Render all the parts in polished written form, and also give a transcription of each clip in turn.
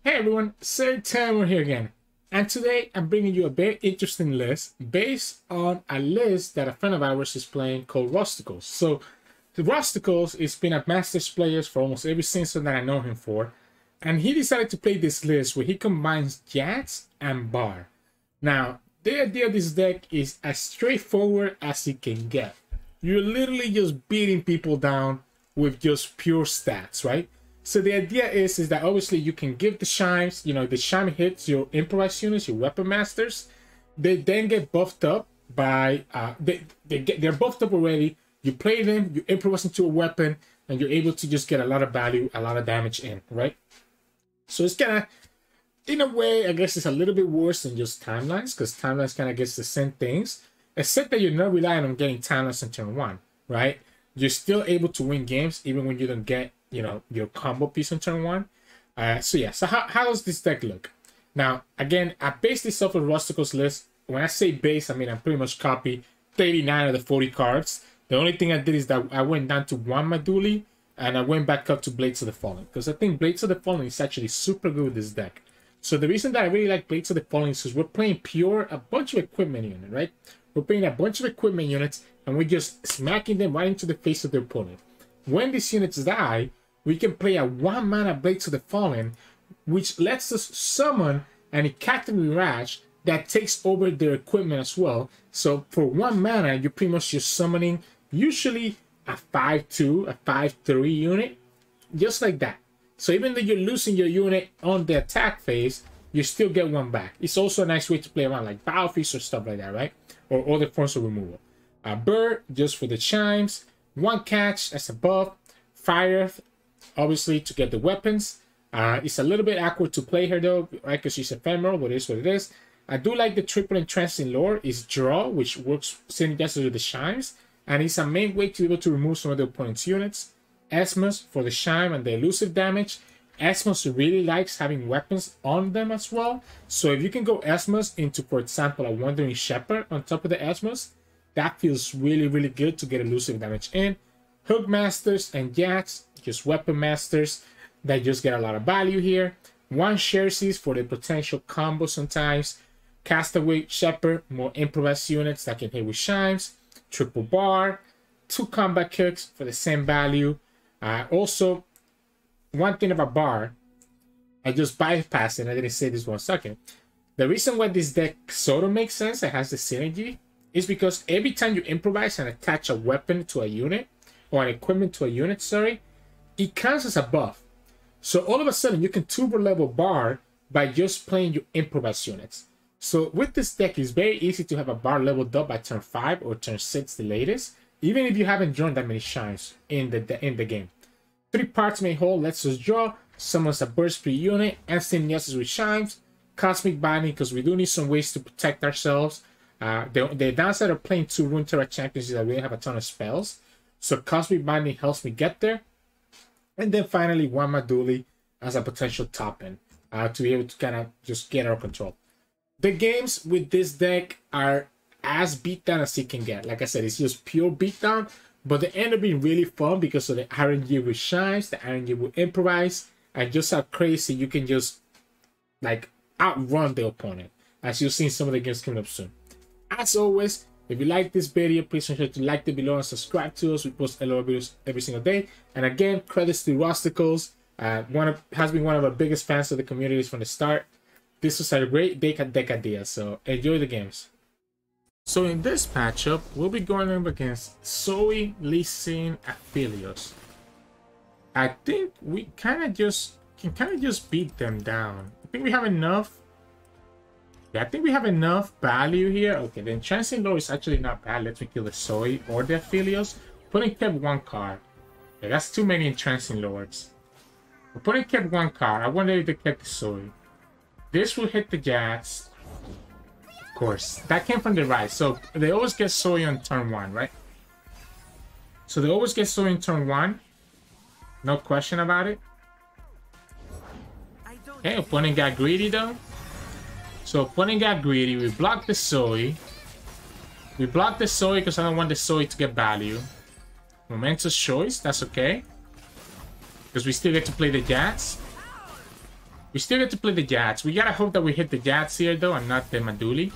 Hey everyone, Sirturmund here again, and today I'm bringing you a very interesting list based on a list that a friend of ours is playing called Rusticles. So, the Rusticles has been a Masters player for almost every season that I know him for, and he decided to play this list where he combines Jax and Bard. Now, the idea of this deck is as straightforward as it can get. You're literally just beating people down with just pure stats, right? So the idea is that obviously you can give the Chimes, the Chime hits your Improvise units, your Weapon Masters. They then get buffed up by, they're buffed up already. You play them, you improvise into a weapon, and you're able to just get a lot of value, a lot of damage in, right? So it's kind of, in a way, I guess it's a little bit worse than just Timelines, because Timelines kind of gets the same things, except that you're not relying on getting Timelines in turn one, right? You're still able to win games even when you don't get your combo piece on turn one. So how does this deck look? Now, again, I based this off of Rusticles list. When I say base, I mean I pretty much copy 39 of the 40 cards. The only thing I did is that I went down to one Maduli and I went back up to Blades of the Fallen, because I think Blades of the Fallen is actually super good with this deck. So the reason that I really like Blades of the Fallen is because we're playing a bunch of equipment units, right? We're playing a bunch of equipment units and we're just smacking them right into the face of their opponent. When these units die, we can play a 1-mana Blades of the Fallen, which lets us summon an Ecactic Mirage that takes over their equipment as well. So for 1 mana, you're pretty much just summoning usually a 5-2, a 5-3 unit, just like that. So even though you're losing your unit on the attack phase, you still get one back. It's also a nice way to play around like Battle Feast or stuff like that, right? Or other forms of removal. Bird, just for the Chimes. 1 catch as a buff. Fire, obviously, to get the weapons. It's a little bit awkward to play her though, right? Because she's ephemeral, but it is what it is. I do like the triple entrancing lore is draw, which works synergizes with the Chimes, and it's a main way to be able to remove some of the opponent's units. Esmus for the Chime and the elusive damage. Esmus really likes having weapons on them as well. So if you can go Esmus into, for example, a Wandering Shepherd on top of the Esmus, that feels really, really good to get elusive damage in. Hook Masters and Jax, just Weapon Masters that just get a lot of value here. 1 Xerxes for the potential combo sometimes. Castaway Shepherd, more improvised units that can hit with Chimes. Triple Bar, 2 combat cooks for the same value. Also, one thing about Bar, I just bypassed it, I didn't say this 1 second. The reason why this deck sort of makes sense and has the synergy is because every time you improvise and attach a weapon to a unit, or an equipment to a unit, sorry, it counts as a buff. So all of a sudden, you can turbo level Bard by just playing your improvised units. So with this deck, it's very easy to have a Bard leveled up by turn 5 or turn 6 the latest, even if you haven't drawn that many Chimes in the game. 3 parts may hold lets us draw, summons a burst free unit, and synergizes with Chimes. Cosmic Binding, because we do need some ways to protect ourselves. The downside of playing 2 Runeterra champions is that we don't have a ton of spells. So Cosmic Binding helps me get there. And then finally, 1 Maduli as a potential top end to be able to kind of just get our control. The games with this deck are as beatdown as it can get. Like I said, it's just pure beatdown, but they end up being really fun because of the RNG with Chimes, the RNG with Improvise, and just how crazy you can just like outrun the opponent, as you'll see in some of the games coming up soon. As always, if you like this video, please make sure to like it below and subscribe to us. We post a lot of videos every single day. And again, credits to Rusticles. Has been one of our biggest fans of the communities from the start. This was a great deck idea, so enjoy the games. So in this matchup, we'll be going up against Zoe, Lee Sin Aphelios. I think we can just beat them down. I think we have enough. Yeah, I think we have enough value here. Okay, the Entrancing Lore is actually not bad. Let me kill the Zoe or the Aphelios. Putting kept 1 card. Okay, that's too many Entrancing Lords. We're putting kept 1 card. I wonder if they kept the Zoe. This will hit the Jax. Of course, that came from the right. So they always get Zoe on turn 1, right? So they always get Zoe on turn 1. No question about it. Okay, opponent got greedy though. So opponent got greedy. We blocked the Zoe. We blocked the Zoe because I don't want the Zoe to get value. Momentous choice. That's okay. Because we still get to play the Jax. We still get to play the Jax. We gotta hope that we hit the Jax here though, and not the Maduli.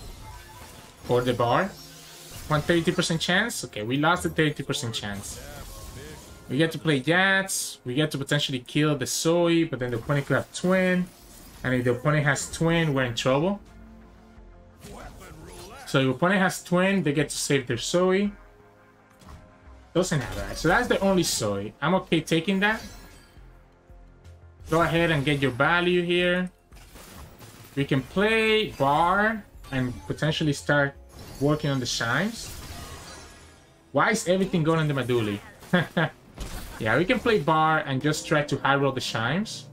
Or the Bard. 130% chance? Okay, we lost the 30% chance. We get to play Jax. We get to potentially kill the Zoe, but then the opponent could have Twin. And if the opponent has Twin, we're in trouble. So if the opponent has Twin, they get to save their Zoe. Doesn't have that. So that's the only Zoe. I'm okay taking that. Go ahead and get your value here. We can play Bar and potentially start working on the Chimes. Why is everything going on the Maduli? Yeah, we can play Bar and just try to high roll the Chimes.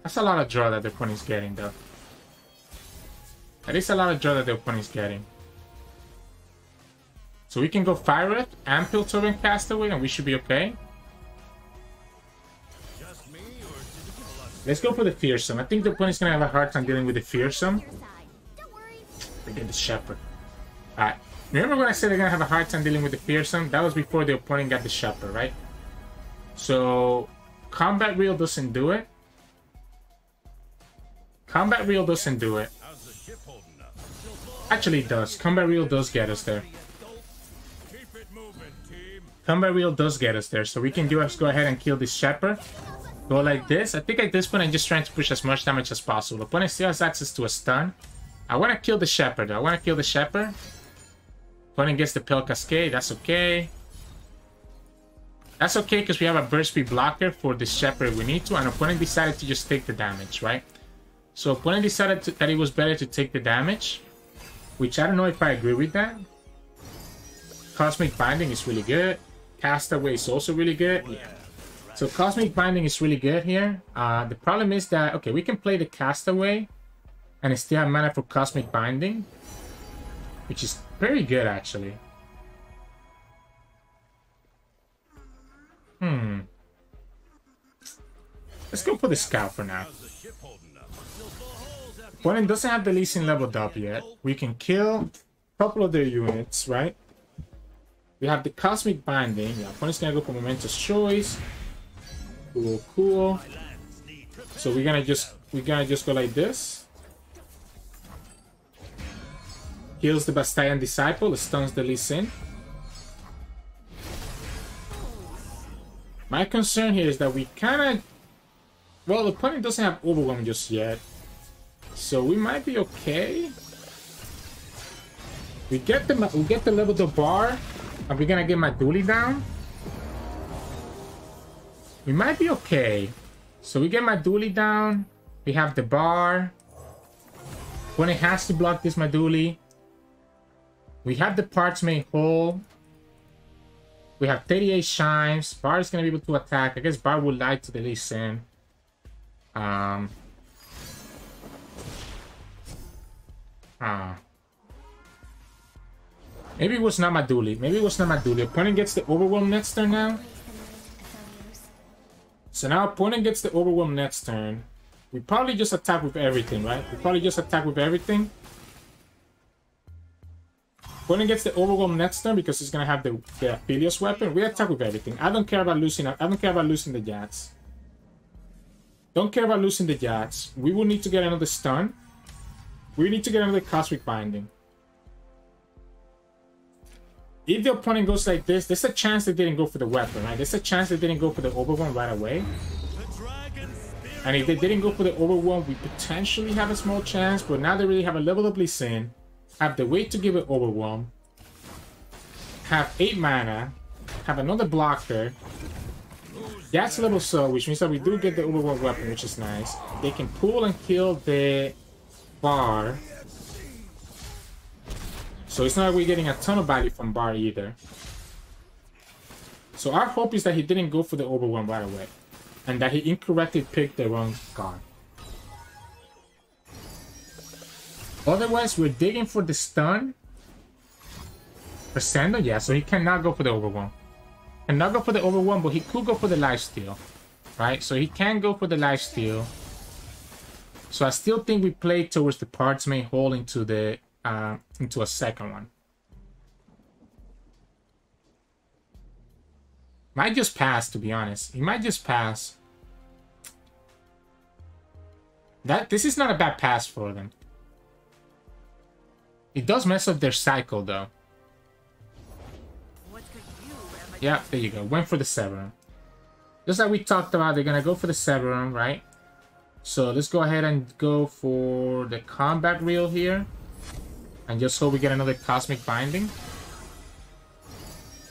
That's a lot of draw that the opponent's getting though. That is a lot of draw that the opponent's getting. So we can go Fire It and Piltover Castaway and we should be okay. Let's go for the Fearsome. I think the opponent's gonna have a hard time dealing with the Fearsome. They get the Shepherd. Alright. Remember when I said they're gonna have a hard time dealing with the Fearsome? That was before the opponent got the Shepherd, right? So Combat Reel doesn't do it. Combat Reel doesn't do it. Actually it does. Combat Reel does get us there. Combat Reel does get us there. So we can just go ahead and kill this Shepherd. Go like this. I think at this point I'm just trying to push as much damage as possible. Opponent still has access to a stun. I want to kill the Shepherd though. I want to kill the Shepherd. Opponent gets the Pale Cascade. That's okay. That's okay because we have a burst speed blocker for the Shepherd if we need to. And opponent decided to just take the damage, right? So opponent decided that it was better to take the damage. Which I don't know if I agree with that. Cosmic Binding is really good. Castaway is also really good. Yeah. So Cosmic Binding is really good here. The problem is that, okay, we can play the Castaway and still have mana for Cosmic Binding. Which is very good, actually. Let's go for the Scout for now. Opponent doesn't have the Lee Sin leveled up yet. We can kill a couple of their units, right? We have the Cosmic Binding. Yeah, opponent's gonna go for Momentous Choice. Cool, cool. So we're gonna just go like this. Kills the Bastian Disciple, stuns the Lee Sin. My concern here is that we kinda... Well, the opponent doesn't have Overwhelm just yet. So we might be okay. We get the level to Bar. And we're gonna get Maduli down. We might be okay. So we get Maduli down. We have the Bar. When it has to block this Maduli. We have the parts made whole. We have 38 Chimes. Bar is gonna be able to attack. I guess Bar will lie to the Lee Sin. Maybe it was not Maduli. Maybe it was not Maduli. Opponent gets the Overwhelm next turn now. So now opponent gets the Overwhelm next turn. We probably just attack with everything, right? We probably just attack with everything. Opponent gets the Overwhelm next turn because he's gonna have the Aphelios weapon. We attack with everything. I don't care about losing. I don't care about losing the Jax. Don't care about losing the Jax. We will need to get another stun. We need to get another Cosmic Binding. If the opponent goes like this, there's a chance they didn't go for the weapon, right? There's a chance they didn't go for the Overwhelm right away. And if they didn't go for the Overwhelm, we potentially have a small chance. But now they really have a level of Lee Sin, have the weight to give it Overwhelm, have 8 mana, have another blocker. That's level so, which means that we do get the Overwhelm weapon, which is nice. They can pull and kill the Bar. So it's not like we're getting a ton of value from Bar either. So our hope is that he didn't go for the Overwhelm right away. And that he incorrectly picked the wrong card. Otherwise, we're digging for the stun. Crescendo? Yeah, so he cannot go for the Overwhelm. Cannot go for the Overwhelm, but he could go for the lifesteal. Right? So he can go for the lifesteal. So I still think we play towards the parts main hole into the into a second one. Might just pass, to be honest. He might just pass. This is not a bad pass for them. It does mess up their cycle, though. Yeah, there you go. Went for the Severum. Just like we talked about, they're gonna go for the Severum, right? So let's go ahead and go for the combat reel here. And just hope we get another Cosmic Binding.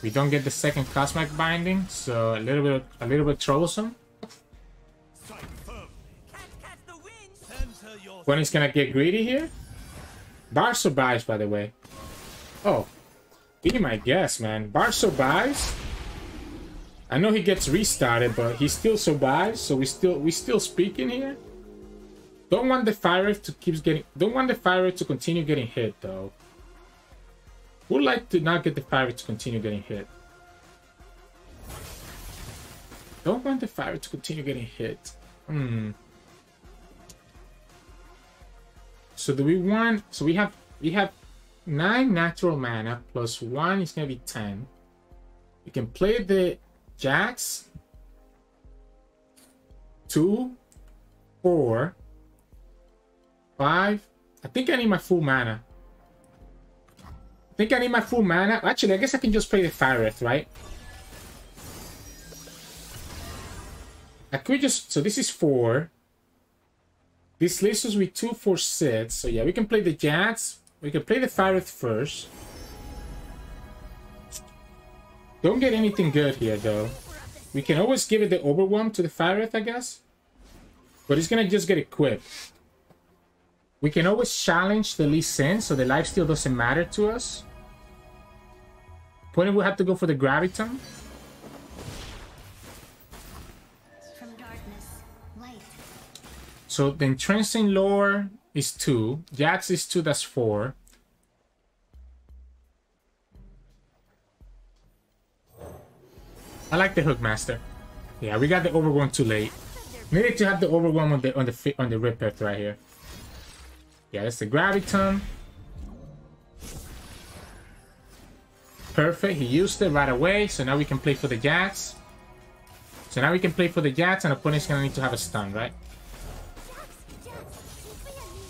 We don't get the second Cosmic Binding, so a little bit troublesome. When he's gonna get greedy here. Bard survives, by the way. Oh, be my guess, man. Bard survives. I know he gets restarted, but he still survives, so we still speaking here. Don't want the Fire to continue getting hit, though. Would like to not get the Fire to continue getting hit. Don't want the Fire to continue getting hit. So do we want? So we have 9 natural mana plus 1 is gonna be 10. We can play the Jax. 2, 4, 5. I think I need my full mana. Actually, I guess I can just play the Fireth, right? I could just... So this is 4. This leaves us with 2, 4, 6. So yeah, we can play the Jax. We can play the Fireth first. Don't get anything good here, though. We can always give it the Overwhelm to the Fireth, I guess. But it's gonna just get equipped. We can always challenge the Lee Sin, so the lifesteal doesn't matter to us. Opponent will have to go for the Graviton. So the Entrancing Lore is 2. Jax is 2, that's 4. I like the Hookmaster. Yeah, we got the Overwhelm too late. Needed to have the Overwhelm on the Ripeth right here. Yeah, that's the Graviton. Perfect. He used it right away. So now we can play for the Jax. And opponent's gonna need to have a stun, right?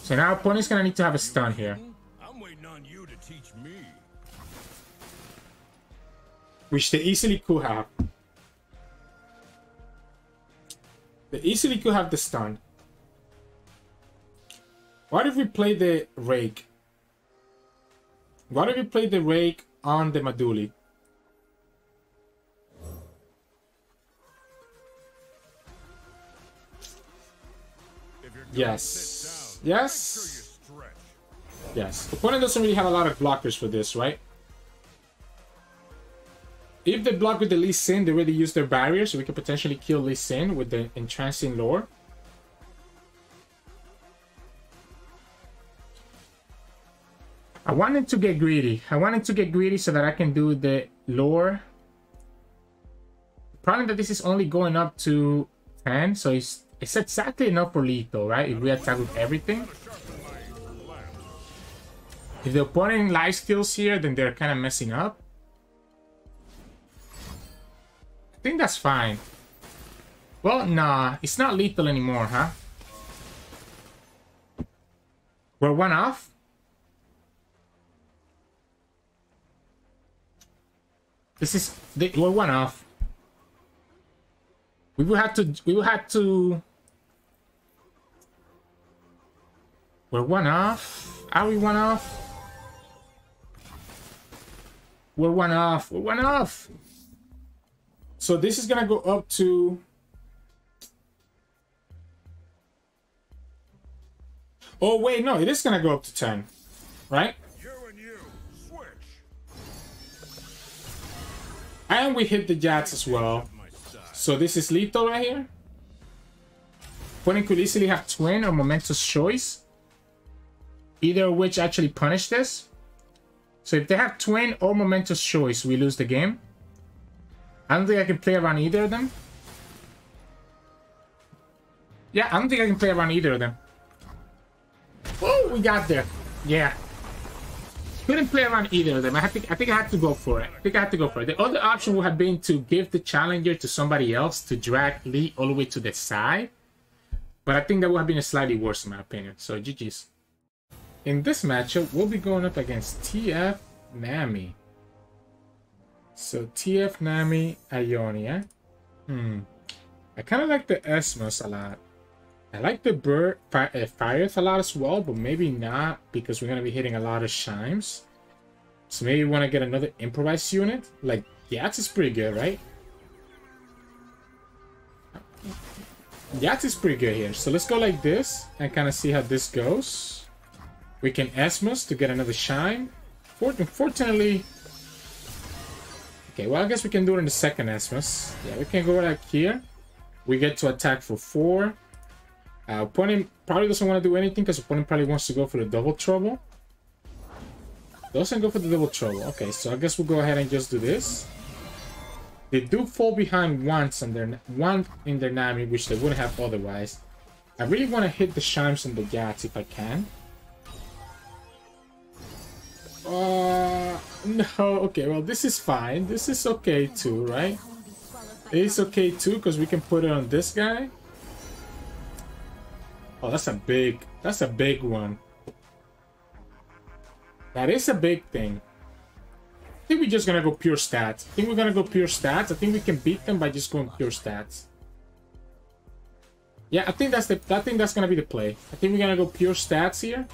So now opponent's gonna need to have a stun here. I'm waiting on you to teach me. Which they easily could have. They easily could have the stun. What if we play the Rake? What if we play the Rake on the Maduli? Yes. Yes. Yes. The opponent doesn't really have a lot of blockers for this, right? If they block with the Lee Sin, they already use their barrier, so we could potentially kill Lee Sin with the Entrancing Lore. I wanted to get greedy. So that I can do the Lore. The problem that this is only going up to 10, so it's exactly enough for lethal, right? If we attack with everything. If the opponent life steals here, then they're kind of messing up. I think that's fine. Well, nah, it's not lethal anymore, huh? We're 1 off. We're 1 off. We will have to. We're 1 off. Are we 1 off? We're 1 off. We're 1 off. So this is gonna go up to. Oh wait, no, it is gonna go up to 10, right? And we hit the Jax as well. So this is lethal right here. Opponent could easily have Twin or Momentous Choice. Either of which actually punish this. So if they have Twin or Momentous Choice, we lose the game. I don't think I can play around either of them. Yeah, I don't think I can play around either of them. Oh, we got there. Yeah. Couldn't play around either of them. I think I had to go for it. The other option would have been to give the challenger to somebody else to drag Lee all the way to the side. But I think that would have been slightly worse in my opinion. So GG's. In this matchup, we'll be going up against TF Nami. So TF Nami Ionia. I kind of like the Esmos a lot. I like the Bird Fires a lot as well, but maybe not because we're going to be hitting a lot of Chimes. So maybe we want to get another Improvise unit. Like, Jax is pretty good, right? Jax is pretty good here. So let's go like this and kind of see how this goes. We can Esmos to get another Chime. Unfortunately... Okay, well, I guess we can do it in the second Esmos. Yeah, we can go like here. We get to attack for 4. Opponent probably doesn't want to do anything because opponent probably wants to go for the double trouble. Doesn't go for the double trouble. Okay, so I guess we'll go ahead and just do this. They do fall behind once in their Nami, which they wouldn't have otherwise. I really want to hit the Chimes and the Jax if I can. No, okay, well this is fine. This is okay too, right? It's okay too because we can put it on this guy. Oh, that's a big one. That is a big thing. I think we're just gonna go pure stats. I think we can beat them by just going pure stats. Yeah, I think that's gonna be the play. I think we're gonna go pure stats here.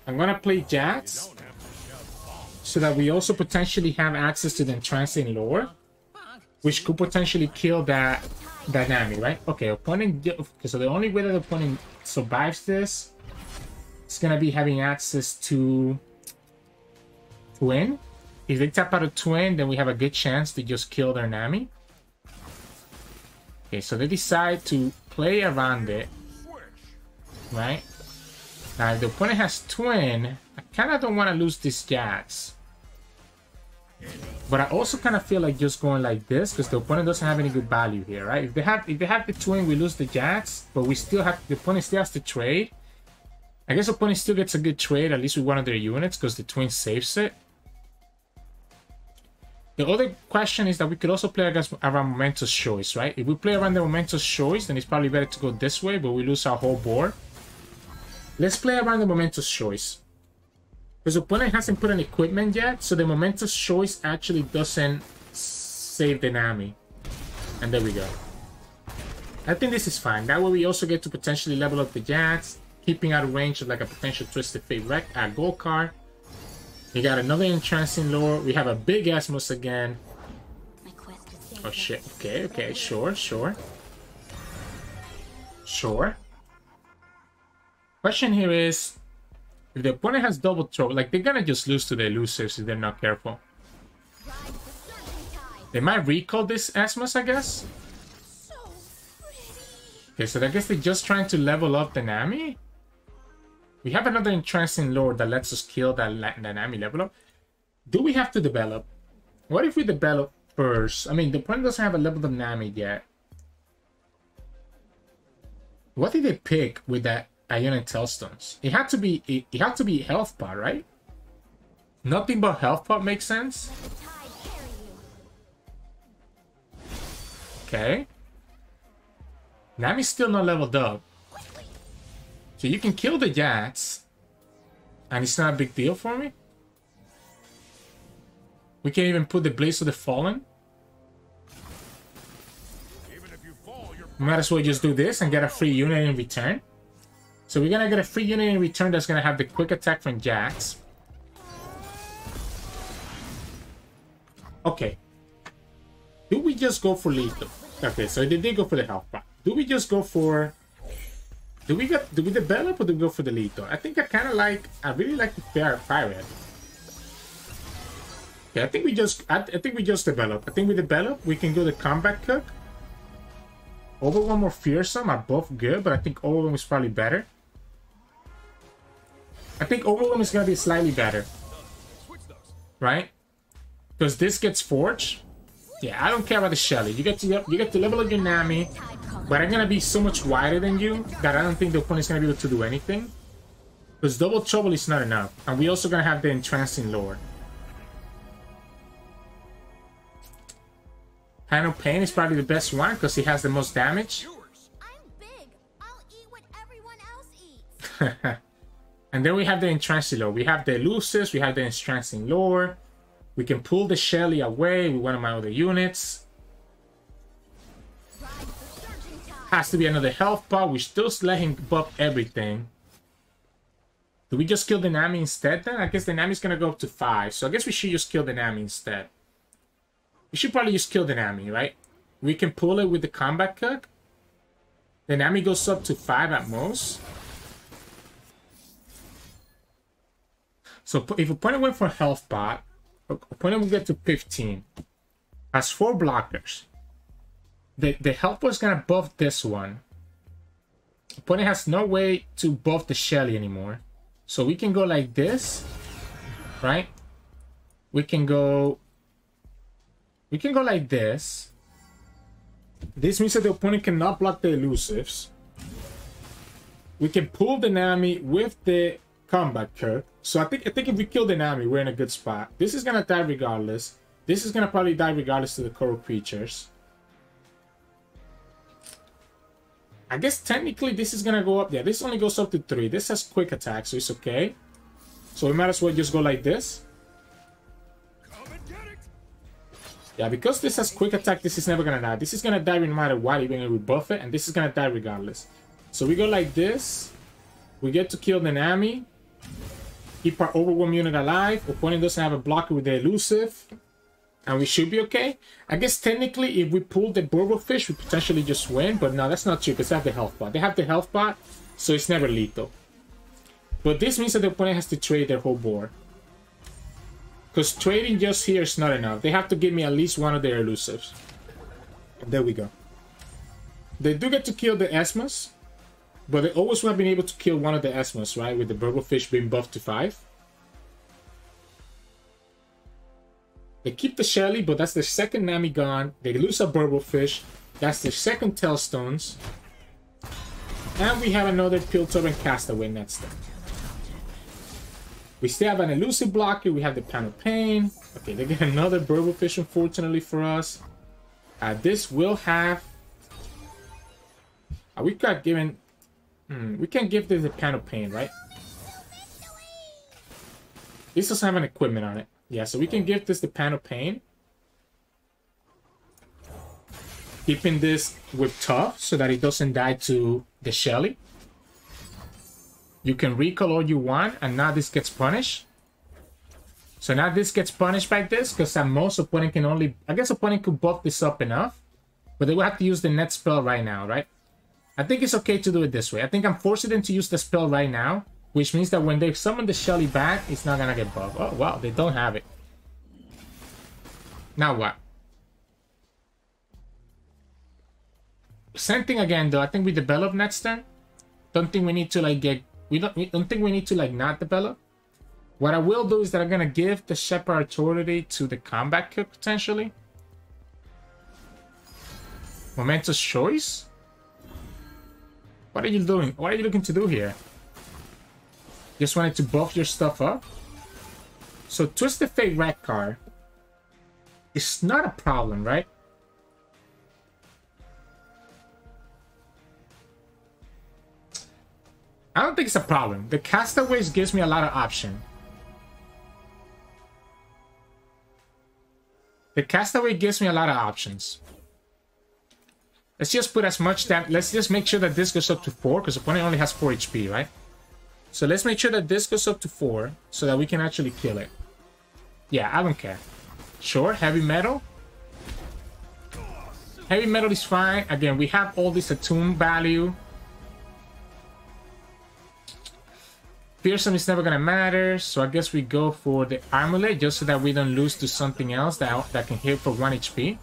I'm gonna play Jax so that we also potentially have access to the entrancing lore, which could potentially kill that Nami, right? Okay, opponent. Okay, so the only way that the opponent survives this is gonna be having access to Twin. If they tap out a Twin, then we have a good chance to just kill their Nami. Okay, so they decide to play around it, right? Now, if the opponent has Twin, I kind of don't want to lose this Jax. But I also kind of feel like just going like this because the opponent doesn't have any good value here, right? If they have the Twin, we lose the Jax, but the opponent still has to trade. I guess the opponent still gets a good trade, at least with one of their units, because the Twin saves it. The other question is that we could also play around Momentous Choice, right? If we play around the Momentous Choice, then it's probably better to go this way, but we lose our whole board. Let's play around the Momentous Choice. Because the opponent hasn't put an equipment yet, so the Momentous Choice actually doesn't save the Nami. And there we go. I think this is fine. That way we also get to potentially level up the Jax, keeping out of range of like a potential Twisted Fate gold card. We got another Entrancing Lore. We have a big Esmos again. Oh shit. Okay, sure. Question here is, if the opponent has double trouble, like they're gonna just lose to the elusives if they're not careful. They might recall this Esmos, I guess. Okay, so I guess they're just trying to level up the Nami. We have another Entrancing Lore that lets us kill the Nami level up. Do we have to develop? What if we develop first? I mean, the opponent doesn't have a leveled up Nami yet. What did they pick with that Ionia Tailstones? It had to be health pot, right? Nothing but health pot makes sense. Okay. Nami's still not leveled up. So you can kill the Jax, and it's not a big deal for me. We can even put the Blaze of the Fallen. Might as well just do this and get a free unit in return. So we're gonna get a free unit in return that's gonna have the quick attack from Jax. Okay. Do we just go for lethal? Okay, so they did go for the health pot. Do we just go for... Do we develop or do we go for the lethal? I think I really like the Pirate. Okay, I think we just develop. I think we develop. We can go the Combat Cook. Overwhelm or Fearsome are both good, but I think Overwhelm is probably better. I think Overwhelm is gonna be slightly better. Right? Because this gets Forged. Yeah, I don't care about the Shelly. You get to level up your Nami. But I'm gonna be so much wider than you that I don't think the opponent's gonna be able to do anything. Because double trouble is not enough. And we also gonna have the entrancing lore. Hand of Pain is probably the best one because he has the most damage. I'm big. I'll eat what everyone else eats. And then we have the entrancing lore. We have the elusives, we have the entrancing lore. We can pull the Shelly away with one of my other units. Has to be another health pot. We still let him buff everything. Do we just kill the Nami instead then? I guess the Nami's gonna go up to 5. So I guess we should just kill the Nami instead. We should probably just kill the Nami, right? We can pull it with the combat cook. The Nami goes up to 5 at most. So if opponent went for health pot, opponent will get to 15. Has 4 blockers. The health pot is gonna buff this one. Opponent has no way to buff the Shelly anymore. So we can go like this, right? We can go like this. This means that the opponent cannot block the elusives. We can pull the Nami with the combat curve. So I think if we kill the Nami, we're in a good spot. This is gonna die regardless. This is gonna probably die regardless to the coral creatures. I guess technically this is gonna go up. Yeah, this only goes up to 3. This has quick attack, so it's okay. So we might as well just go like this. Yeah, because this has quick attack, this is never gonna die. This is gonna die no matter what, even if we buff it, and this is gonna die regardless. So we go like this. We get to kill the Nami. Keep our overwhelm unit alive. Opponent doesn't have a blocker with the elusive. And we should be okay. I guess technically if we pull the Burblefish, we potentially just win. But no, that's not true because they have the health bot. They have the health bot, so it's never lethal. But this means that the opponent has to trade their whole board. Because trading just here is not enough. They have to give me at least one of their elusives. And there we go. They do get to kill the Esmus. But they always would have been able to kill one of the Esmus, right? With the Burblefish being buffed to 5. They keep the Shelly, but that's their second Nami gone. They lose a Burblefish. That's their second Tailstones. And we have another Piltover and Castaway next time. We still have an elusive blocker. We have the Pan of Pain. Okay, they get another Burblefish, unfortunately for us. This will have... we got given... we can give this a Pan of Pain, right? This doesn't have an equipment on it. Yeah, so we can give this the Pan of Pain. Keeping this with Tough so that it doesn't die to the Shelly. You can recall all you want, and now this gets punished. So now this gets punished by this, because at most opponent can only... I guess opponent could buff this up enough. But they will have to use the net spell right now, right? I think it's okay to do it this way. I think I'm forcing them to use the spell right now. Which means that when they summon the Shelly back, it's not gonna get buffed. Oh, wow, they don't have it. Now what? Same thing again, though. I think we develop next turn. Don't think we need to, like, get... We don't think we need to, like, not develop. What I will do is that I'm gonna give the Shepherd Authority to the combat cook, potentially. Momentous choice? What are you doing? What are you looking to do here? Just wanted to buff your stuff up. So Twisted Fate Red card. It's not a problem, right? I don't think it's a problem. The Castaways gives me a lot of option. The Castaway gives me a lot of options. Let's just put as much damage. Let's just make sure that this goes up to 4 because the opponent only has 4 HP, right? So let's make sure that this goes up to 4 so that we can actually kill it. Yeah, I don't care. Sure, heavy metal. Heavy metal is fine. Again, we have all this attune value. Fearsome is never gonna matter, so I guess we go for the amulet just so that we don't lose to something else that can hit for 1 HP.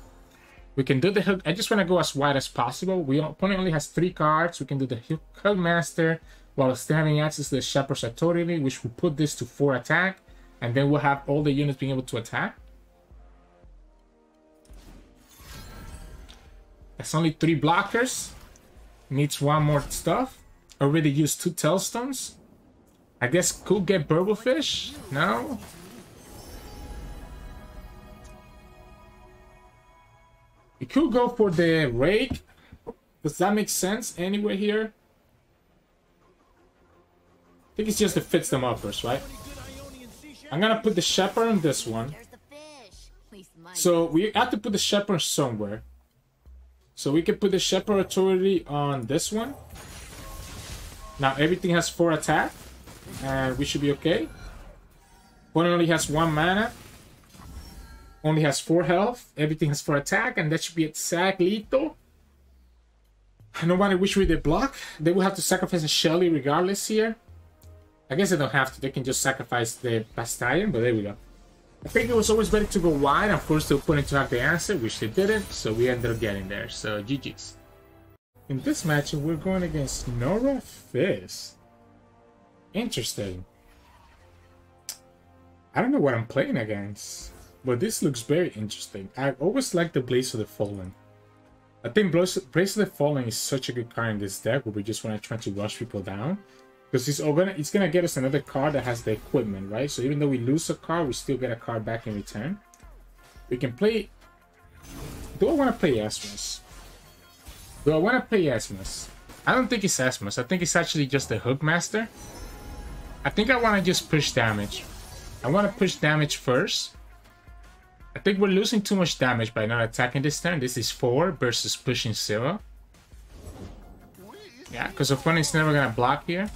We can do the hook. I just want to go as wide as possible. Opponent only has 3 cards. We can do the hook master while still having access to the Shepherd's Authority, which will put this to 4 attack, and then we'll have all the units being able to attack. That's only 3 blockers. Needs 1 more stuff. Already used 2 Tailstones. I guess could get Burblefish? No? We could go for the Rake. Does that make sense anywhere here? I think it's just the fits them uppers, right? I'm gonna put the Shepherd on this one. So we have to put the Shepherd somewhere. So we can put the Shepherd Authority on this one. Now everything has 4 attack. And we should be okay. One only has 1 mana. Only has 4 health. Everything has 4 attack. And that should be exact lethal. No matter which way they block. They will have to sacrifice a Shelly regardless here. I guess they don't have to. They can just sacrifice the Bastion. But there we go. I think it was always better to go wide and force the opponent to have the answer, which they didn't, so we ended up getting there. So GG's. In this matchup, we're going against Norra Fizz. Interesting. I don't know what I'm playing against, but this looks very interesting. I always like the Blaze of the Fallen. I think Blaze of the Fallen is such a good card in this deck where we just want to try to rush people down. Because it's gonna get us another card that has the equipment, right? So even though we lose a card, we still get a card back in return. We can play... Do I want to play Esmus? Do I want to play Esmus? I don't think it's Esmus. I think it's actually just the Hookmaster. I think I want to just push damage. I want to push damage first. I think we're losing too much damage by not attacking this turn. This is 4 versus pushing 0. Yeah, because opponent's never gonna block here.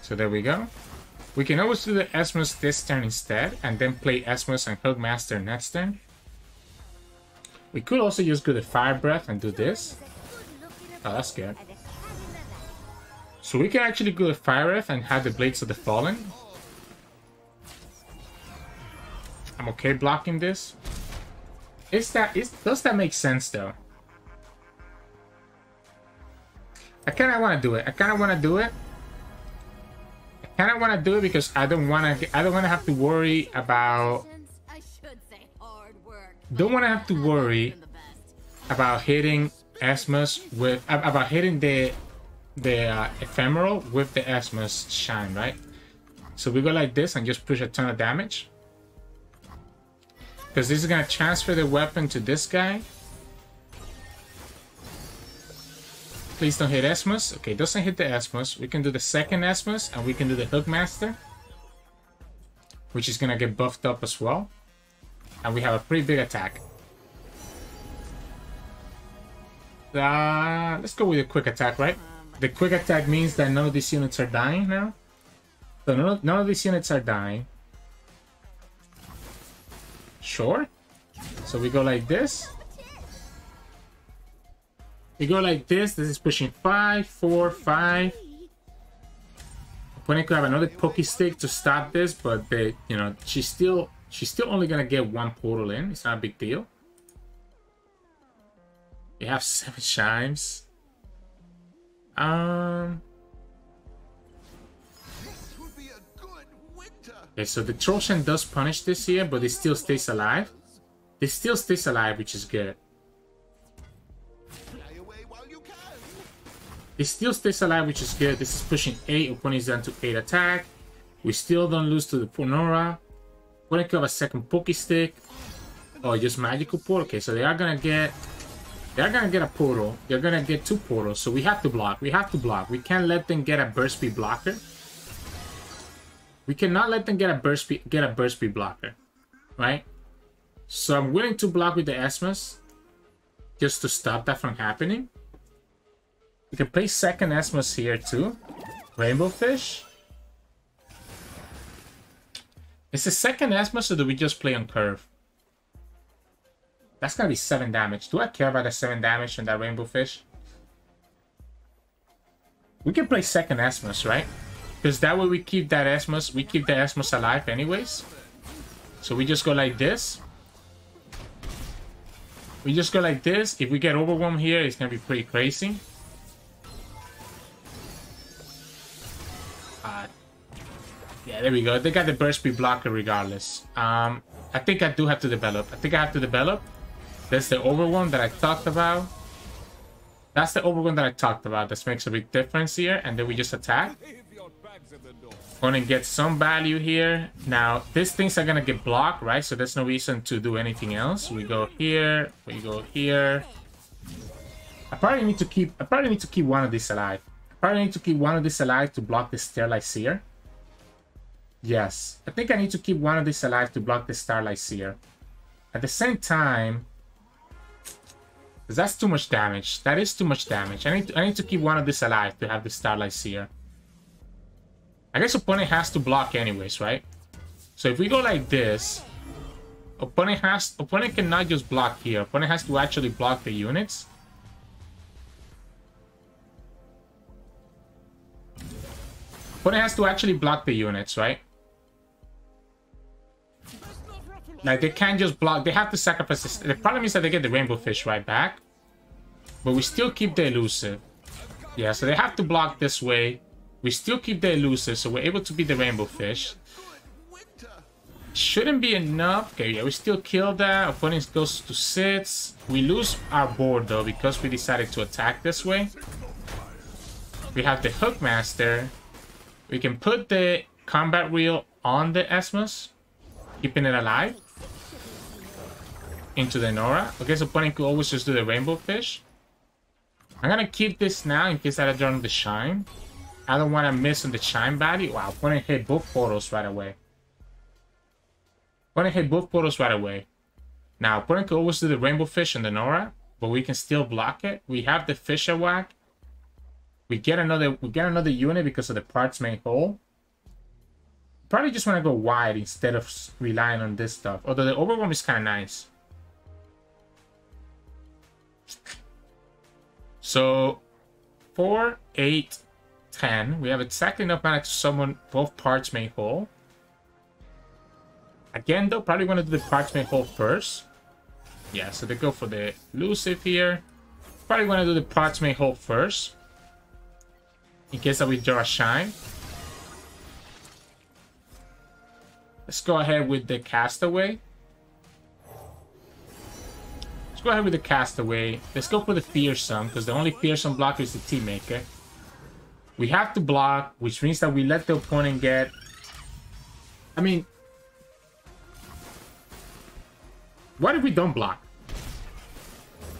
So there we go. We can always do the Esmus this turn instead, and then play Esmus and Hookmaster next turn. We could also just go the Fire Breath and do this. Oh, that's good. So we can actually go the Fire Breath and have the Blades of the Fallen. I'm okay blocking this. Does that make sense though? I kind of want to do it. I kind of want to do it because I don't want to have to worry about. Don't want to have to worry about hitting Esmus with hitting the ephemeral with the Esmus shine, right? So we go like this and just push a ton of damage. Because this is gonna transfer the weapon to this guy. Please don't hit Esmus. Okay, doesn't hit the Esmus. We can do the second Esmus and we can do the Hookmaster, which is gonna get buffed up as well. And we have a pretty big attack. Let's go with a quick attack, right? The quick attack means that none of these units are dying now. So none of these units are dying. Sure. So we go like this. We go like this. This is pushing 5, 4, 5. Opponent could have another Poke Stick to stop this, but she's still only gonna get 1 portal in. It's not a big deal. We have 7 Chimes. Okay, so the Trojan does punish this here, but it still stays alive. It still stays alive, which is good. It still stays alive, which is good. This is pushing 8. Opponent is down to 8 attack. We still don't lose to the Norra. Opponent could have a second Poke Stick. Oh, just magical portal. Okay, so they are gonna get a portal. They're gonna get 2 portals. So we have to block. We have to block. We can't let them get a burst speed blocker. We cannot let them get a burst speed blocker, right? So I'm willing to block with the Esmus just to stop that from happening. We can play second Esmus here too. Rainbow Fish. Is the second Esmus or do we just play on curve? That's gonna be 7 damage. Do I care about the 7 damage on that Rainbow Fish? We can play second Esmus, right? Because that way we keep that Esmus, we keep the Esmus alive anyways. So we just go like this. We just go like this. If we get overwhelmed here, it's gonna be pretty crazy. Yeah, there we go. They got the burst speed blocker regardless. I think I do have to develop. I think I have to develop. That's the overwhelm that I talked about. That's the overwhelm that I talked about. This makes a big difference here. And then we just attack. Opponent gets some value here. Now, these things are gonna get blocked, right? So there's no reason to do anything else. We go here, we go here. I probably need to keep one of these alive. I probably need to keep one of these alive to block the Starlight Seer. Yes, I think I need to keep one of these alive to block the Starlight Seer. At the same time, because that's too much damage. That is too much damage. I need to keep one of these alive to have the Starlight Seer. I guess opponent has to block anyways, right? So if we go like this, opponent cannot just block here. Opponent has to actually block the units. Opponent has to actually block the units, right? Like, they can't just block. They have to sacrifice this. The problem is that they get the Rainbow Fish right back. But we still keep the elusive. Yeah, so they have to block this way. We still keep the elusive, so we're able to beat the Rainbow Fish. Shouldn't be enough. Okay, yeah, we still kill that. Opponent goes to 6. We lose our board, though, because we decided to attack this way. We have the Hookmaster. We can put the combat reel on the Esmus, keeping it alive. Into the Norra. I guess opponent could always just do the Rainbow Fish. I'm gonna keep this now in case I don't run the Chime. I don't want to miss on the Chime value. Wow, opponent hit both portals right away. Opponent hit both portals right away. Now, opponent could always do the Rainbow Fish on the Norra, but we can still block it. We have the Fisher Whack. We get another unit because of the parts made whole. Probably just want to go wide instead of relying on this stuff. Although the Overwhelm is kind of nice. So 4, 8, 10. We have exactly enough mana to summon both parts made whole. Again, though, probably want to do the parts made whole first. Yeah, so they go for the elusive here. Probably want to do the parts made whole first. In case that we draw a Chime. Let's go ahead with the Castaway. Let's go ahead with the Castaway. Let's go for the Fearsome, because the only Fearsome blocker is the Tea Maker. We have to block, which means that we let the opponent get... I mean... What if we don't block?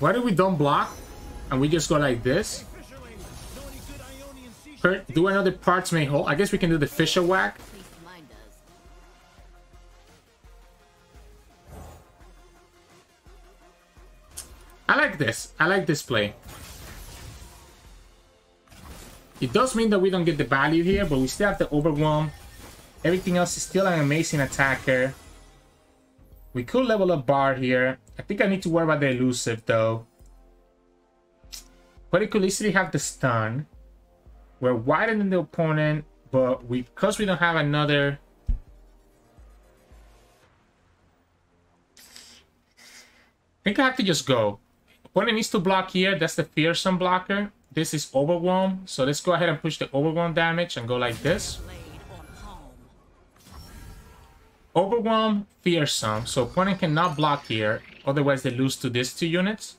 What if we don't block, and we just go like this? Do another parts made whole. I guess we can do the Fisher Whack. I like this. I like this play. It does mean that we don't get the value here, but we still have the Overwhelm. Everything else is still an amazing attacker. We could level up Bard here. I think I need to worry about the elusive, though. But it could easily have the stun. We're wider than the opponent, but because we don't have another... I think I have to just go. Opponent needs to block here. That's the Fearsome blocker. This is Overwhelm. So let's go ahead and push the Overwhelm damage and go like this. Overwhelm, Fearsome. So opponent cannot block here. Otherwise they lose to these 2 units.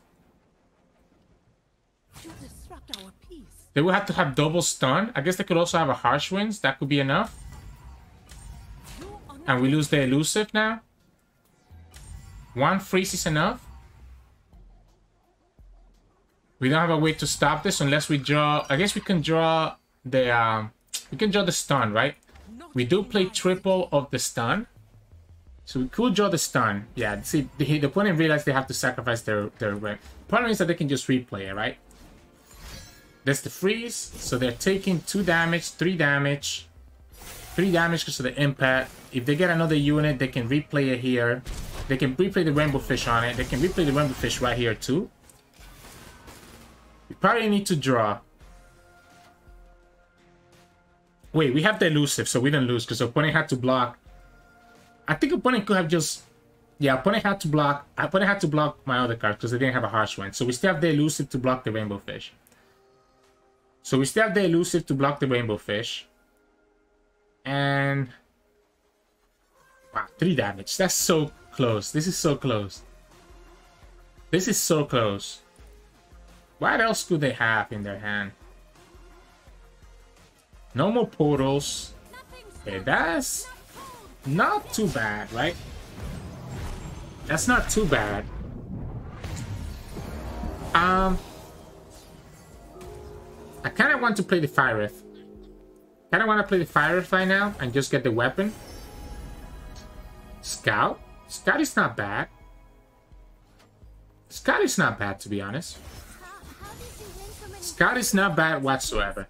They will have to have double stun. I guess they could also have a Harsh Winds. That could be enough. And we lose the elusive now. 1 freeze is enough. We don't have a way to stop this unless we draw... I guess we can draw the... we can draw the stun, right? We do play triple of the stun. So we could draw the stun. Yeah, see, the opponent realized they have to sacrifice their problem is that they can just replay it, right? That's the freeze. So they're taking 2 damage, 3 damage. 3 damage because of the impact. If they get another unit, they can replay it here. They can replay the Rainbow Fish on it. They can replay the Rainbow Fish right here too. We probably need to draw. Wait, we have the elusive, so we didn't lose because opponent had to block. I think opponent could have just... Yeah, opponent had to block. Opponent had to block my other card because they didn't have a Harsh Wind. So we still have the elusive to block the Rainbow Fish. So we still have the elusive to block the Rainbow Fish. And... Wow, 3 damage. That's so close. This is so close. This is so close. What else could they have in their hand? No more portals. Okay, that's not too bad, right? That's not too bad. I kind of want to play the Fire Rift. Kind of want to play the Fire Rift right now and just get the weapon. Scout? Scout is not bad. Scout is not bad, to be honest. Scout is not bad whatsoever.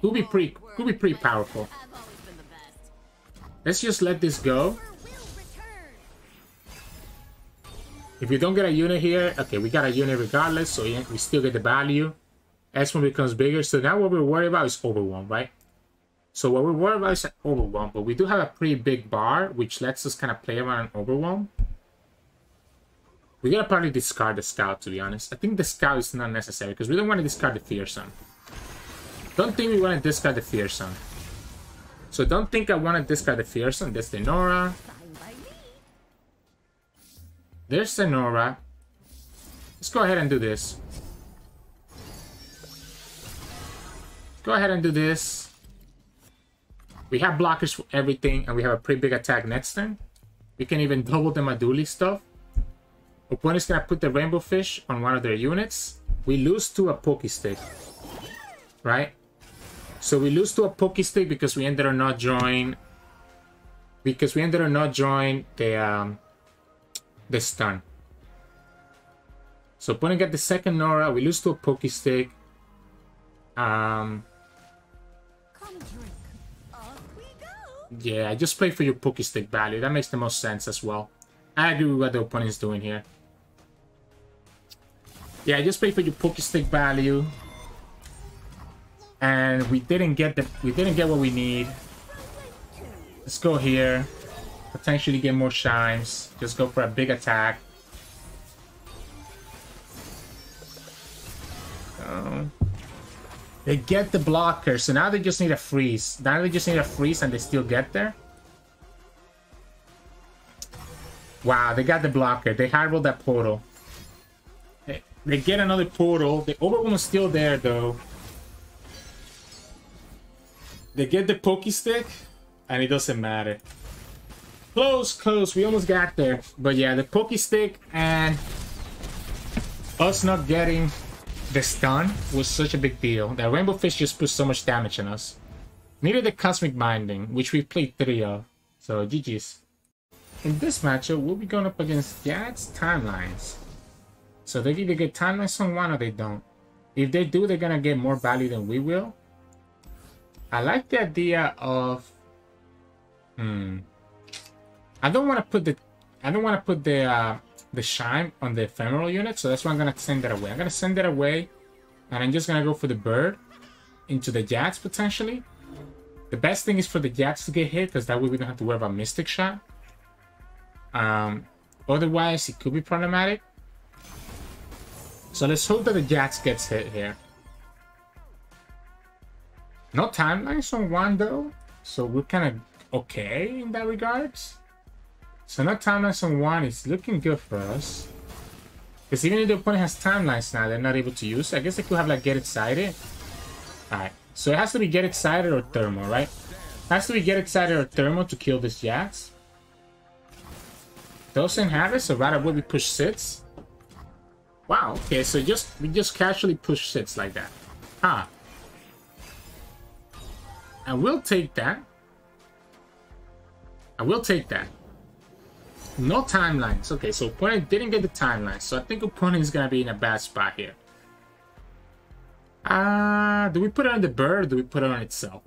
Could be pretty powerful. Let's just let this go. If we don't get a unit here, okay, we got a unit regardless, so we still get the value. S1 becomes bigger, so now what we're worried about is overwhelm, right? So what we're worried about is overwhelm, but we do have a pretty big bar, which lets us kind of play around overwhelm. We gotta probably discard the scout, to be honest. I think the scout is not necessary, because we don't want to discard the fearsome. Don't think we want to discard the fearsome. So don't think I want to discard the fearsome. That's the Norra. There's the Norra. Let's go ahead and do this. Go ahead and do this. We have blockers for everything, and we have a pretty big attack next turn. We can even double the Maduli stuff. Opponent's gonna put the Rainbow Fish on one of their units. We lose to a Pokestick, right? So we lose to a Pokestick because we ended up not drawing. Because we ended up not drawing the stun. So opponent got the second Norra. We lose to a Pokestick. Yeah, I just play for your Pokestick value. That makes the most sense as well. I agree with what the opponent's doing here. Yeah, I just play for your Pokestick value. And we didn't get what we need. Let's go here. Potentially get more shines. Just go for a big attack. They get the blocker, so now they just need a freeze. Now they just need a freeze and they still get there. Wow, they got the blocker. They hard rolled that portal. They get another portal. The overwhelm is still there though. They get the Pokestick, and it doesn't matter. Close, close. We almost got there. But yeah, the Pokestick and us not getting the stun was such a big deal. That Rainbow Fish just put so much damage on us. Needed the Cosmic Binding, which we played 3 of. So GG's. In this matchup, we'll be going up against Jax Timelines. So they either get Timelines on one or they don't. If they do, they're gonna get more value than we will. I like the idea of I don't want to put the shine on the ephemeral unit, so that's why I'm gonna send that away. I'm gonna send that away, and I'm just gonna go for the bird into the Jax potentially. The best thing is for the Jax to get hit, because that way we don't have to worry about Mystic Shot. Otherwise, it could be problematic. So let's hope that the Jax gets hit here. No timelines on one though, so we're kind of okay in that regards. So no timelines on one is looking good for us. Because even if the opponent has timelines now, they're not able to use it. I guess they could have like Get Excited. Alright, so it has to be Get Excited or Thermal, right? It has to be Get Excited or Thermal to kill this Jax. Doesn't have it, so right away we push Sits. Wow, okay, so we just casually push Sits like that. Huh. I will take that. I will take that. No timelines. Okay, so opponent didn't get the timelines. So I think opponent is going to be in a bad spot here. Do we put it on the bird or do we put it on itself?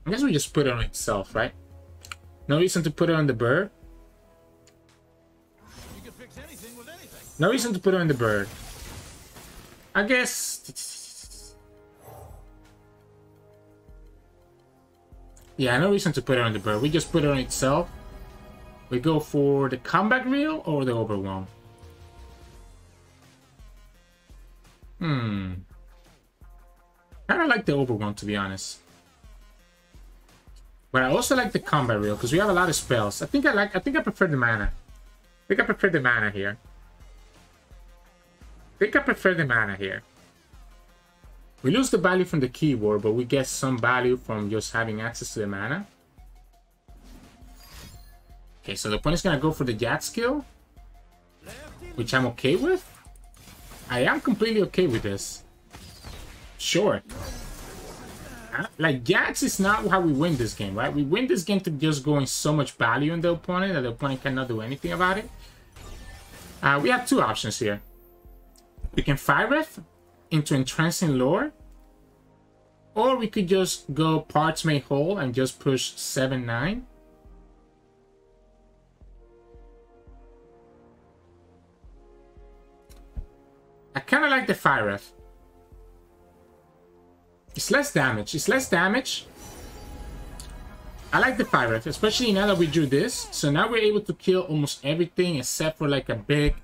I guess we just put it on itself, right? No reason to put it on the bird. You can fix anything with anything. No reason to put it on the bird. I guess... Yeah, no reason to put it on the bird. We just put it on itself. We go for the comeback reel or the overwhelm? Kind of like the overwhelm, to be honest. But I also like the combat reel because we have a lot of spells. I think I prefer the mana. I think I prefer the mana here. We lose the value from the keyword, but we get some value from just having access to the mana. Okay, so the opponent's gonna go for the Jax skill, which I'm okay with. I am completely okay with this. Sure. Like, Jax is not how we win this game, right? We win this game to just going so much value in the opponent that the opponent cannot do anything about it. We have two options here. We can Fire into Entrancing Lore, or we could just go Parts Made Whole and just push 7-9. I kind of like the Fire. It's less damage. It's less damage. I like the Fire, especially now that we drew this. So now we're able to kill almost everything except for like a big...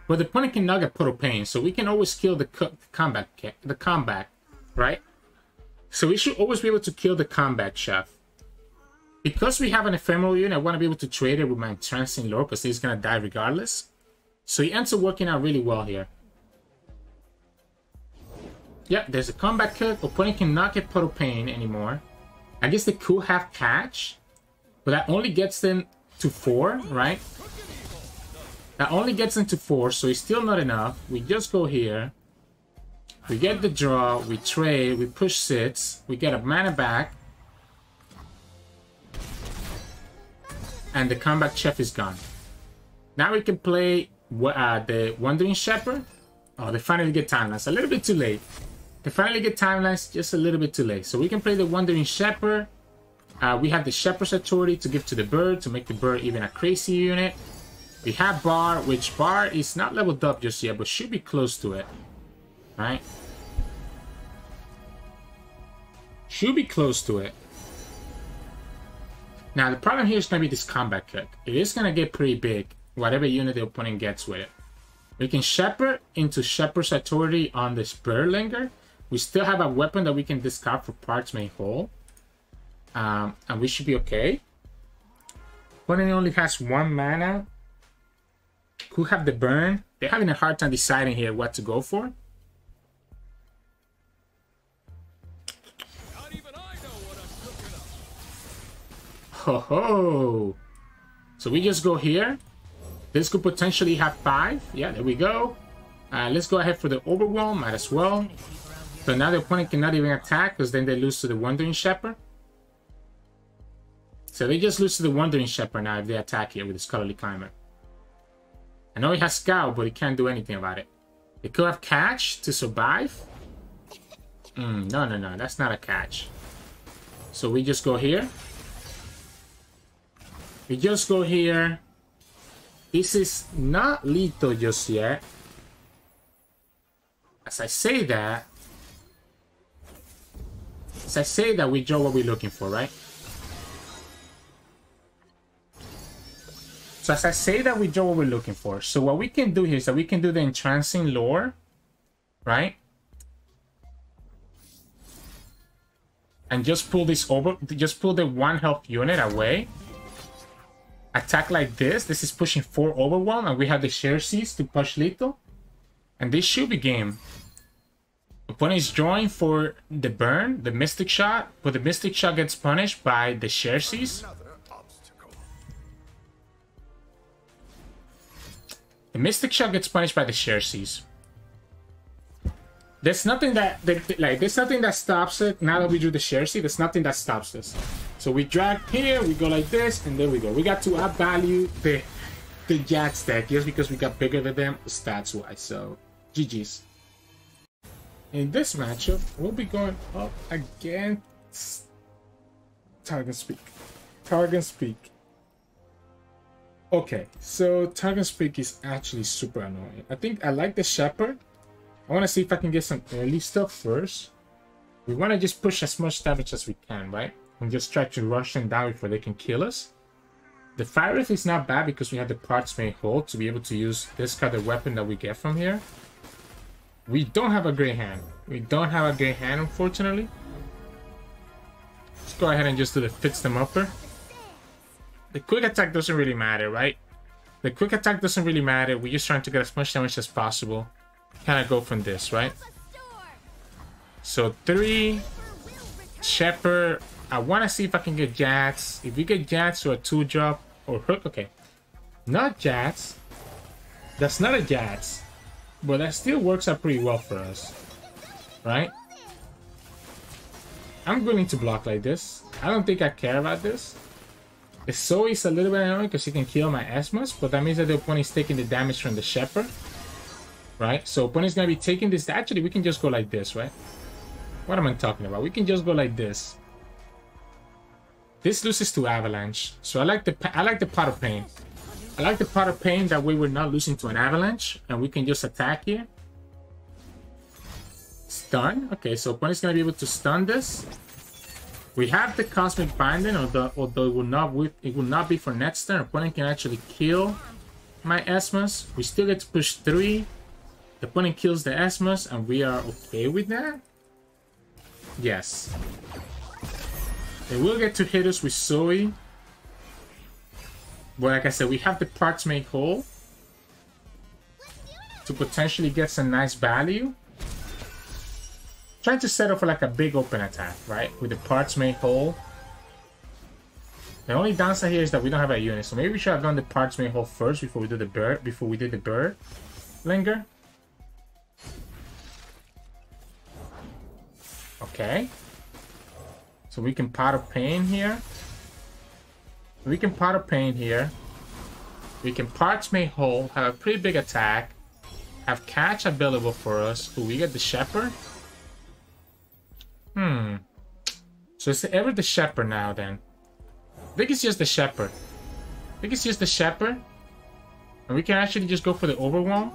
But the opponent cannot get Portal Pain, so we can always kill the combat, right? So we should always be able to kill the combat chef. Because we have an ephemeral unit, I want to be able to trade it with my Entrancing Lore because he's going to die regardless. So he ends up working out really well here. Yep, there's a combat cook. Opponent cannot get Portal Pain anymore. I guess they could have catch, but that only gets them to 4, right? That only gets them to 4, so it's still not enough. We just go here. We get the draw, we trade, we push 6, we get a mana back. And the combat chef is gone. Now we can play the Wandering Shepherd. Oh, they finally get Timelines. A little bit too late. They finally get Timelines, just a little bit too late. So we can play the Wandering Shepherd. We have the Shepherd's Authority to give to the bird, to make the bird even a crazy unit. We have Bard, which Bard is not leveled up just yet, but should be close to it. Right? Should be close to it. Now, the problem here is going to be this combat cook. It is going to get pretty big, whatever unit the opponent gets with it. We can Shepherd into Shepherd's Authority on this Birdlinger. We still have a weapon that we can discard for Parts Made Whole. And we should be okay. Opponent only has 1 mana. Could have the burn. They're having a hard time deciding here what to go for. Not even I know what I'm cooking up. Ho ho! So we just go here. This could potentially have 5. Yeah, there we go. Let's go ahead for the Overwhelm. Might as well. So now the opponent cannot even attack because then they lose to the Wandering Shepherd. So they just lose to the Wandering Shepherd now if they attack here with the Scholarly Climber. I know he has Scout, but he can't do anything about it. They could have Catch to survive. No. That's not a catch. So we just go here. We just go here. This is not lethal just yet. As I say that, we draw what we're looking for, right? So as I say that, we draw what we're looking for. So what we can do here is that we can do the Entrancing Lore, right? And just pull this over, just pull the 1 health unit away. Attack like this. This is pushing 4 Overwhelm, and we have the Xerxes to push lethal. And this should be game. Opponent is drawing for the burn, the Mystic Shot, but the Mystic Shot gets punished by the Xerxes. The Mystic Shot gets punished by the Xerxes. There's nothing that there's nothing that stops it. Now that we drew the Xerxes, there's nothing that stops this. So we drag here, we go like this, and there we go. We got to outvalue the Jax deck just because we got bigger than them stats wise. So GG's. In this matchup, we'll be going up against Targon Speak. Targon Speak. Okay, so Targon Speak is actually super annoying. I think I like the Shepherd. I want to see if I can get some early stuff first. We want to just push as much damage as we can, right? And just try to rush them down before they can kill us. The Fire is not bad because we have the Parts Made Whole to be able to use this kind of weapon that we get from here. We don't have a great hand. We don't have a great hand, unfortunately. Let's go ahead and just do the Fits Them Upper. The quick attack doesn't really matter, right? The quick attack doesn't really matter. We're just trying to get as much damage as possible. Kind of go from this, right? So 3 Shepherd. I want to see if I can get Jax. If we get Jax or a 2-drop or Hook, okay. Not Jax. That's not a Jax. But that still works out pretty well for us. Right? I'm willing to block like this. I don't think I care about this. The Zoe is a little bit annoying because she can kill my Esmus, but that means that the opponent is taking the damage from the Shepherd. Right? So opponent's gonna be taking this. Actually, we can just go like this, right? What am I talking about? We can just go like this. This loses to Avalanche. So I like the Pot of Pain. I like the Pot of Pain, that way we're not losing to an Avalanche, and we can just attack here. Stun. Okay, so opponent's gonna be able to stun this. We have the Cosmic Binding, although it will not be for next turn. Opponent can actually kill my Esmus. We still get to push 3. The opponent kills the Esmus, and we are okay with that. Yes. They will get to hit us with Zoe. But like I said, we have the Parts Made Whole to potentially get some nice value. Trying to set up for like a big open attack, right? With the Parts Made Whole. The only downside here is that we don't have a unit, so maybe we should have done the Parts Made Whole first before we do the bird. Before we did the bird linger. Okay. So we can Pot of Pain here. We can Pot of Pain here. We can Parts Made Whole, have a pretty big attack, have Catch available for us. Ooh, we get the Shepherd. So it's ever the Shepherd now then. I think it's just the Shepherd. I think it's just the Shepherd. And we can actually just go for the Overwhelm.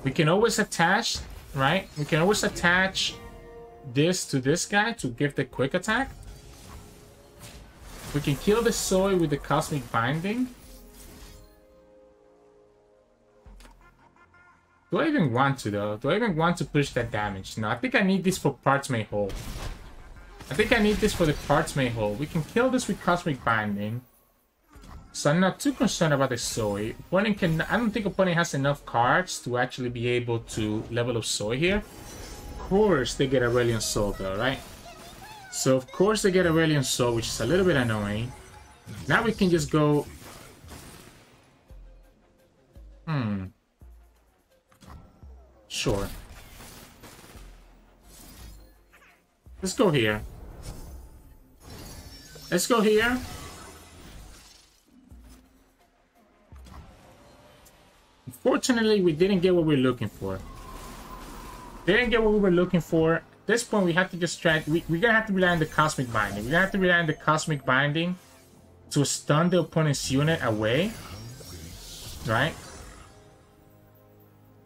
We can always attach, right? We can always attach this to this guy to give the quick attack. We can kill the Zoe with the Cosmic Binding. Do I even want to though? Do I even want to push that damage? No, I think I need this for Parts Made Whole. I think I need this for the Parts Made Whole. We can kill this with Cosmic Binding. So I'm not too concerned about the Zoe. Opponent can, I don't think opponent has enough cards to actually be able to level up Zoe here. Of course they get Aurelion Soul though, right? So of course they get Aurelion Soul, which is a little bit annoying. Now we can just go... Sure. Let's go here. Let's go here. Unfortunately, we didn't get what we were looking for. Didn't get what we were looking for. At this point, we have to just try... We're gonna have to rely on the Cosmic Binding. We're gonna have to rely on the Cosmic Binding to stun the opponent's unit away. Right?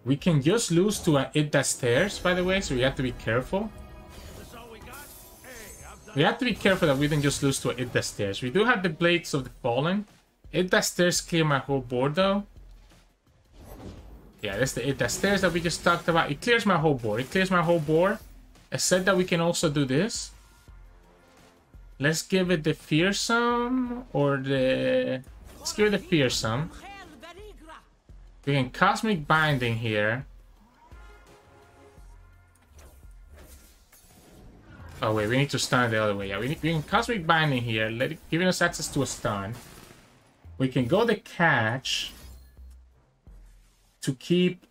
We can just lose to an It That Stares, by the way, so we have to be careful. We have to be careful that we don't just lose to an It That Stares. We do have the Blades of the Fallen. It That Stares clear my whole board, though. Yeah, that's the It That Stares that we just talked about. It clears my whole board. It clears my whole board. I said that we can also do this. Let's give it the Fearsome, or the... Let's give it the Fearsome. We can Cosmic Binding here. Oh wait, we need to stun it the other way. Yeah, we can Cosmic Binding here, giving us access to a stun. We can go the Catch to keep...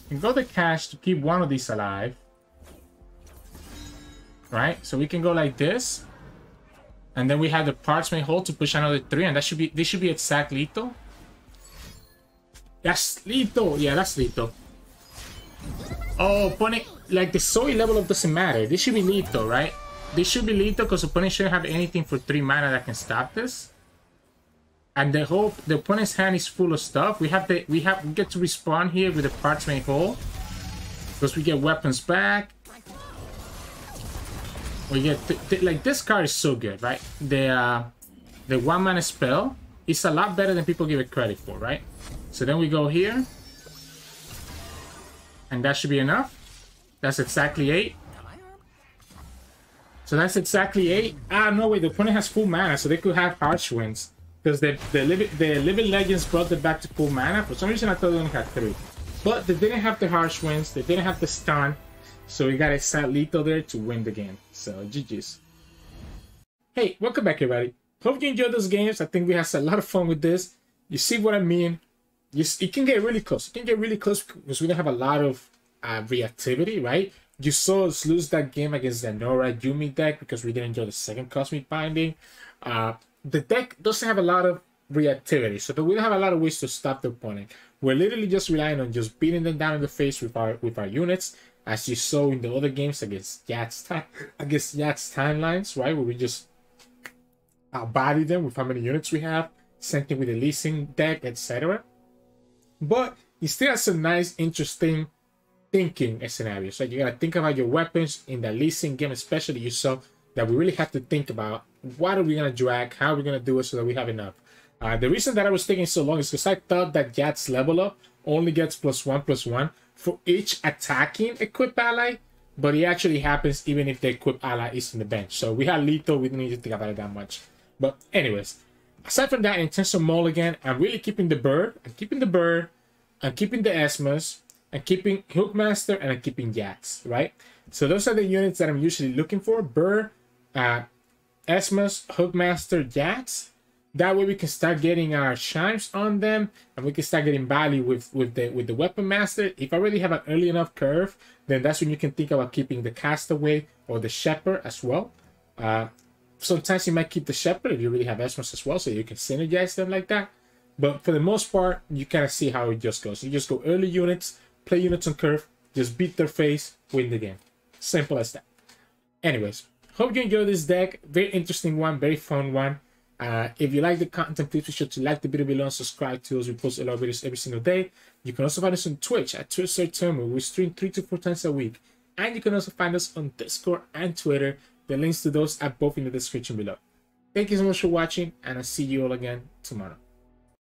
We can go the Catch to keep one of these alive. Right? So we can go like this. And then we have the Parts Made Whole to push another 3, and that should be, this should be exact lethal. That's lethal. Yeah, that's lethal. Oh, opponent, like the Zoe level up doesn't matter. This should be lethal, right? This should be lethal because opponent shouldn't have anything for 3 mana that can stop this. And the opponent's hand is full of stuff. We get to respawn here with the Parts Made Whole because we get weapons back. We get like this card is so good, right? The 1 mana spell is a lot better than people give it credit for, right? So then we go here, and that should be enough. That's exactly 8. So that's exactly 8. Ah, no wait, the opponent has full mana, so they could have Harsh Winds because the Living Legends brought them back to full mana. For some reason, I thought they only had 3. But they didn't have the harsh winds, they didn't have the stun, so we got a sad lethal there to win the game. So GG's. Hey, welcome back everybody. Hope you enjoyed those games. I think we had a lot of fun with this. You see what I mean? It can get really close. It can get really close because we don't have a lot of reactivity, right? You saw us lose that game against the Norra Yumi deck because we didn't enjoy the second Cosmic Binding. The deck doesn't have a lot of reactivity, so we don't have a lot of ways to stop the opponent. We're literally just relying on just beating them down in the face with our units, as you saw in the other games against Jax Timelines, right? Where we just outbody them with how many units we have. Same thing with the Lee Sin deck, etc. But it still has some nice, interesting thinking scenarios. So you gotta think about your weapons in the Lee Sin game, especially. You saw that we really have to think about what are we gonna drag, how are we gonna do it so that we have enough. The reason that I was taking so long is because I thought that Jax level up only gets +1/+1 for each attacking equipped ally, but it actually happens even if the equipped ally is in the bench. So we had lethal, we didn't need to think about it that much. But anyways, aside from that, in terms of mulligan, I'm really keeping the bird. I'm keeping the Esmus, I'm keeping Hookmaster, and I'm keeping Jax, right? So those are the units that I'm usually looking for. Bird, Esmus, Hookmaster, Jax. That way we can start getting our chimes on them, and we can start getting value with the Weapon Master. If I already have an early enough curve, then that's when you can think about keeping the Castaway or the Shepherd as well. Sometimes you might keep the Shepherd if you really have Esmus as well, so you can synergize them like that. But for the most part, you kind of see how it just goes. You just go early units, play units on curve, just beat their face, win the game. Simple as that. Anyways, hope you enjoy this deck. Very interesting one, very fun one. If you like the content, please be sure to like the video below and subscribe to us. We post a lot of videos every single day. You can also find us on Twitch at Sirturmund. We stream 3 to 4 times a week. And you can also find us on Discord and Twitter. The links to those are both in the description below. Thank you so much for watching, and I'll see you all again tomorrow.